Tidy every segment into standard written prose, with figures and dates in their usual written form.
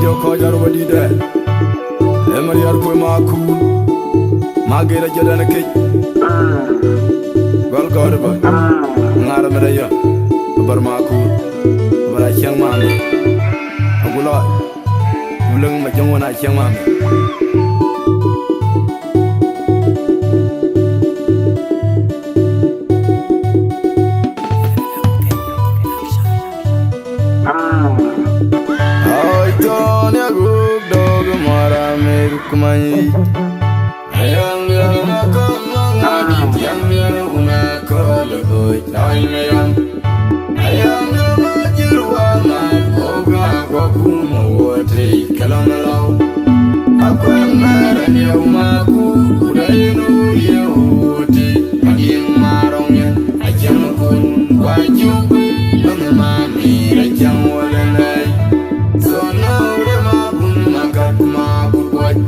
jo ko jar wadi de e mar yar ko ma ku ma ge la jada ke gol gol ba ngara me ya bar ma ku bara chang ma me agulo bulung ma jang wona chang ma me kumai ayang yana kamanga yang yana una koloi dai mayang ayang yana jirwana oga gokumo wote kalamalo akwan maran yaumaku kudayinu yauti aging marongnya ajam kun wajubi ngamami rajang walanai sono rema kun makat mabu buat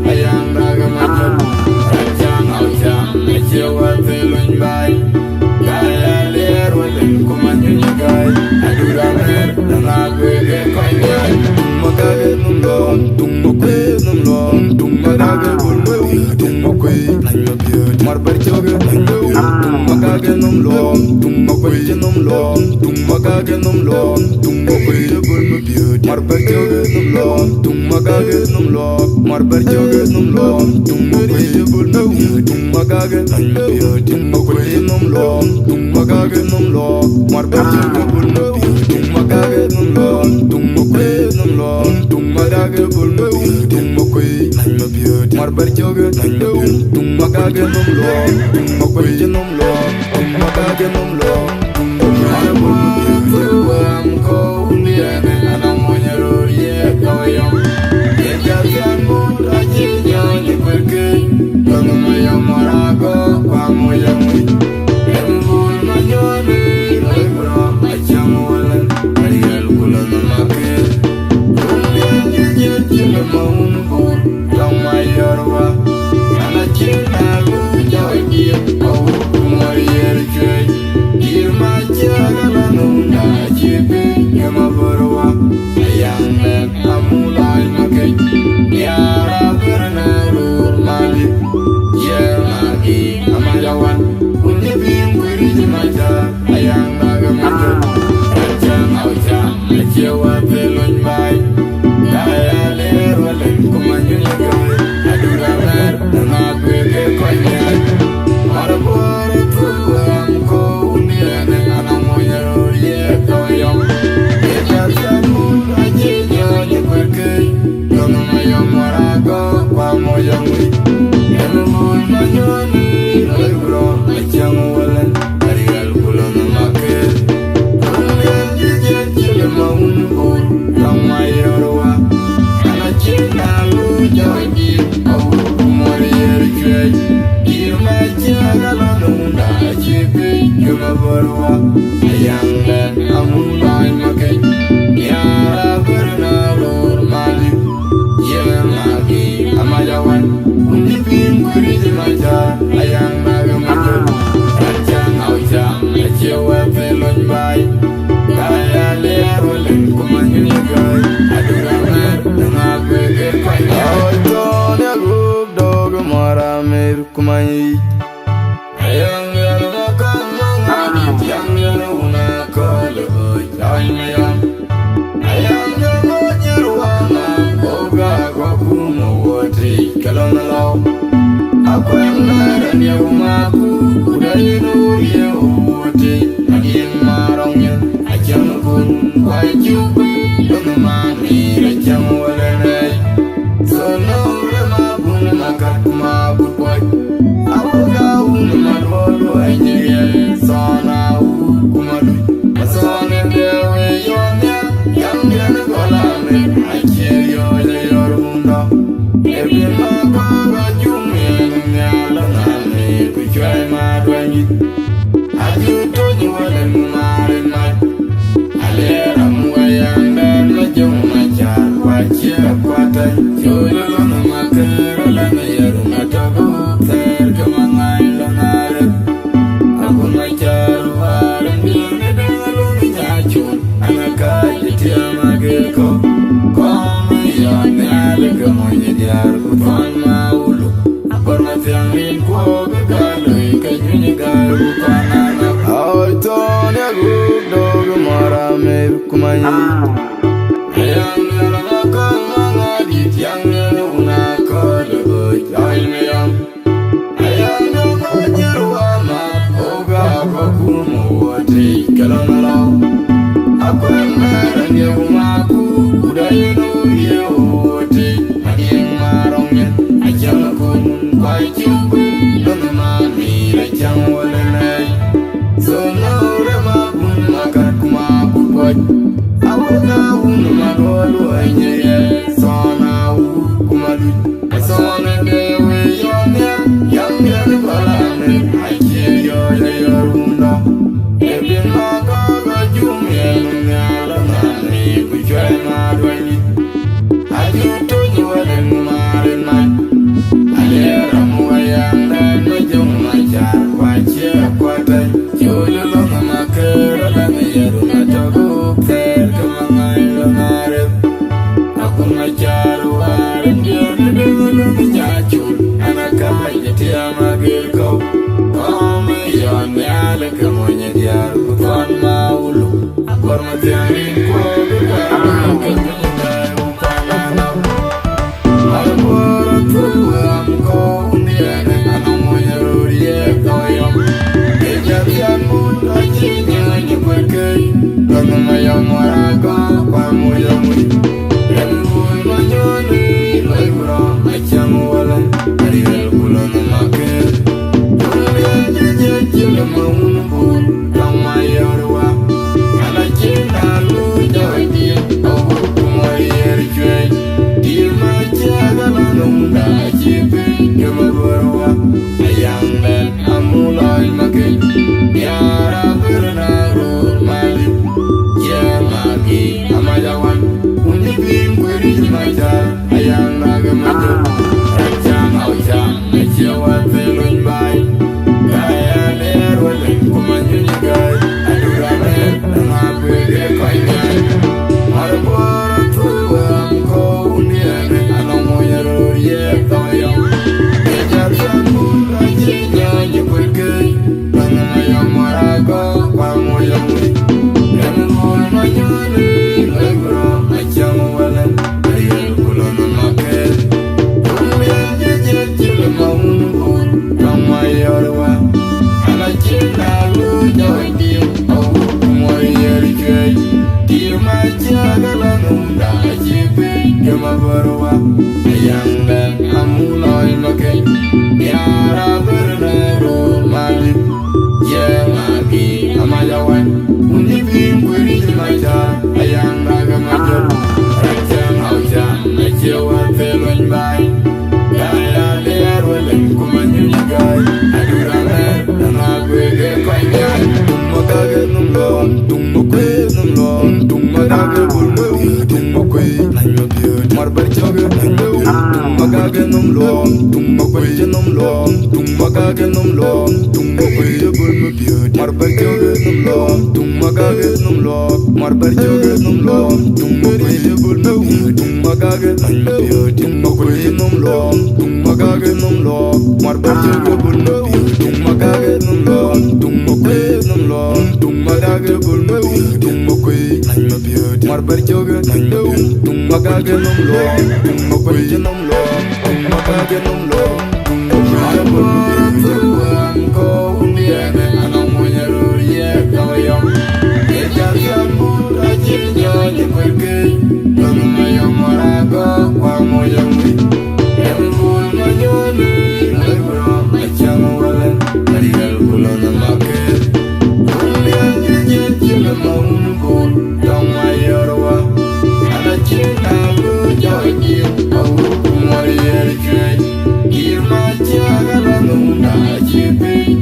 Ayang ke num lom tung ma kwe ke num lom tung ma ka ke num lom tung ma kwe ke bul ma biut mar ber ke num lom tung ma ka ke num lom mar ber ke num lom tung ma kwe ke bul ma biut tung ma ka ke num biut tung ma kwe ke num lom tung ma ka ke num lom mar ber ke bul ma biut tung ma ka ke num lom tung ma kwe num lom tung ma ka ke bul ma biut tung ma kwe num biut mar ber ke num biut tung ma ka ke num lom tung ma kwe ke num lom tung ma ka ke num lom tung ma kwe ke bul ma biut am ko ni ane ana mo nyaro ye ko yom ye ja kan mo ra ji nya ni kwe ke no ma ya mara ko kwa mo ya mo em bul ma nyo ni rai bro a chang wala ari al kula na ma ke ye ma un bul tong ma yorwa ana chi na lu ja ye ko mo ye che ir ma cha ga na no na chi pe ye ma borwa ayang ne amulai ma ke ya ra karna ru mali ye ma gi amajawan unni bin kuri ma cha ayang na ga ma cha au cha che wa pe lon bai ya le ro le kuma nyu ni ga adura mer na pe ke ko nya mar bor tu am ko ni ne ana mo ro ye ko yom ye cha sa mu a ji nya ni pe ke no ma yo mara go kwa mo yo wi em bul ma nyo ni ro bro a chang wala ari al kulo na ma ke ye ma un bul tong ma yo wa ana chi na lu jo ji au mo ye che ir ma cha ga la no na chi pe ye ma borwa ayang le amulai ma ke ya ra karna ru mali ye ma gi amajawan unni bin kuri ma cha ayang na ga ma cha cha au cha che wa pe lon bai ya le ro le kuma nyu ni ga adura mer na pe ke ko ya to ne gub dog mara mer kuma yi ayang ya na ka ma ni yang ya na ka le ai me ya ayang ya mo ni ru na ko ga ko ku mo wo tri kalon la akwai na ne ma ku da yi no ye wo tri agin ma rong ye ajang kun kwai chu no ma ni ra chang wala nei so no re ma bun ma ka ma bu kwai awu ga un ma ro ro ai ni ye so na u kuma du so ne de we yo ne yang de ko la me ai che yo le yo rum da e bi ma ka ga ju me ne la na me ku chai ma do ni aju to ni wala ma re ma ale ram wa yang den ma ju ma cha wa che kwa ta yo le na ma ka la na ya ru na ta go ter ka ma ngai la na re akun ma cha ru wa re ni ne de lu ni ja chu ana ka ji ti ma ge ko ma ya ne ale ka mo ni dia ku fan ma ulu por ma ti an rin ko ga ka le ka ju ni ga ru ka na na ai to ne gu dog mara mer kuma yi ayang ya na ka ma ga di yang ne una ka le ai me yam ayang no ko ni ru ma ko ga ko ku mo wa tri kalon la akwai na ne ma ku da yi no ye wo tri agin ma rong ye ajang kun kwai chu no ma ni ra chang wala nei so no re ma bun ma ka kuma bu kwai awu ga un ma ro ro ai ye so na u kuma du so na de we yo ne yang ne ko la ne ai che yo le yo rum da e bi ma ka ga ju me ne la na ni ku chai ma do ni aju to ni wala ma re na ale ram wa yang ne no ju ma cha kwa che kwa ta yo le lo ma ka la ne ye ru na ta go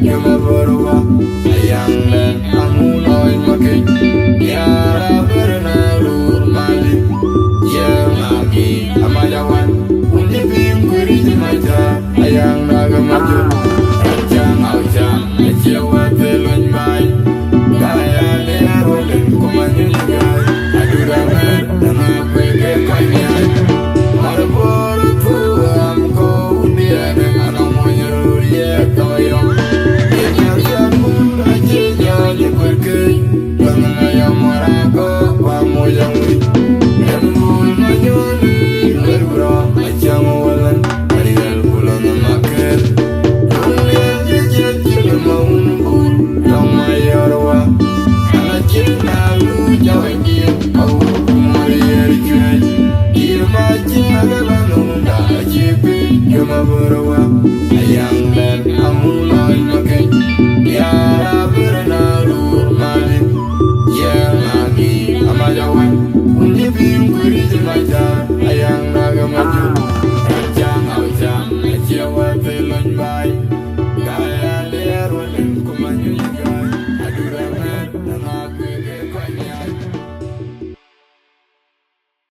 You're my